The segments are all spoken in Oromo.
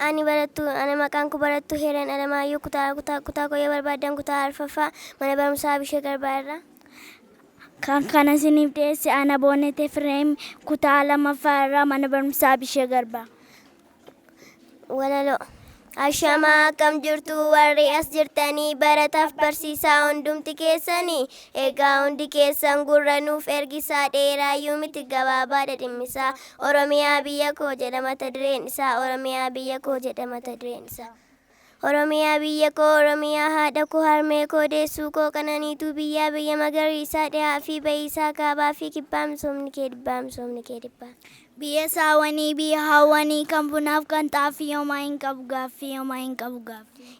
Ani barattu ana maqaan koo barattu Heeran Alamaayyoo kutaa koo yoo barbaadan kutaa arfaffaa mana barumsaa Bishee Garbaa irraa. Kan kana isiniif dhiyeesse ana Boonetee Fireem kutaa lammaffaa irraa mana barumsaa Bishee Garbaa. Walaloo. Ashamaa akkam jirtu warri as jirtanii barataaf barsiisaa hundumti keessanii egaa hundi keessan gurra nuuf ergisaa dheeraayyuu miti gabaabaadha dhimmisaa Oromiyaa biyya koo jedha mata dureen isaa Oromiyaa biyya koo jedha mata dureen isaa. Oromiyaa biyya koo Oromiyaa haadha koo harmee koo deessuu koo qananiitu biyya magariisaa dhihaa fi bahiisaa kaabaa fi kibbaa misoomni kee dhibbaa. Biyya saawwanii biyya hawwanii kan bunaaf kan xaafii homaa hin qabu gaaffii.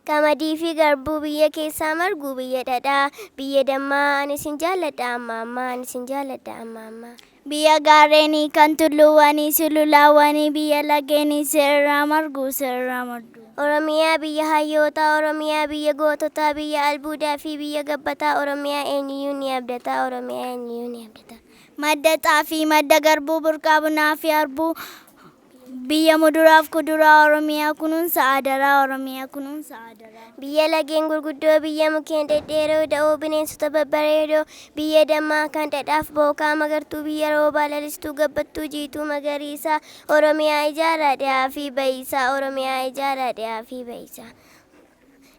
Qamadii fi garbuu biyya keessaa marguu biyya dhadhaa biyya dammaa ani sin jaalladha amma. Biyya gaarreenii kan tulluuwwanii sululaawwanii biyya lageenii sirraa margu. Oromiyaa biyya hayyootaa Oromiyaa biyya goototaa biyya albuudaa fi biyya gabbataa Oromiyaa eenyuyyuu ni abdataa. Madda xaafii madda garbuu burqaa bunaa fi harbuu biyya muduraaf kuduraa Oromiyaa kunuunsa adaraa. Biyya lageen gurguddoo biyya mukkeen dhedheeroo da'oo bineensota babbareedoo biyya dammaa kan dhadhaaf bookaa magartuu biyya roobaa lalistuu gabbattuu jiituu magariisaa Oromiyaa ijaaraa dhihaa fi bahiisaa.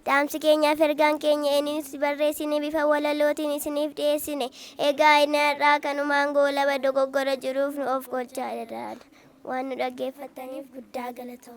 Dhaamsi keenyaaf ergaan keenya inni barreessine bifa walalootiin isiniif dhiyeessine egaa inni har'aa kanumaan goolaba dogoggora jiruuf nu of golchaa waan nu dhaggeeffataniif guddaa galatoomna.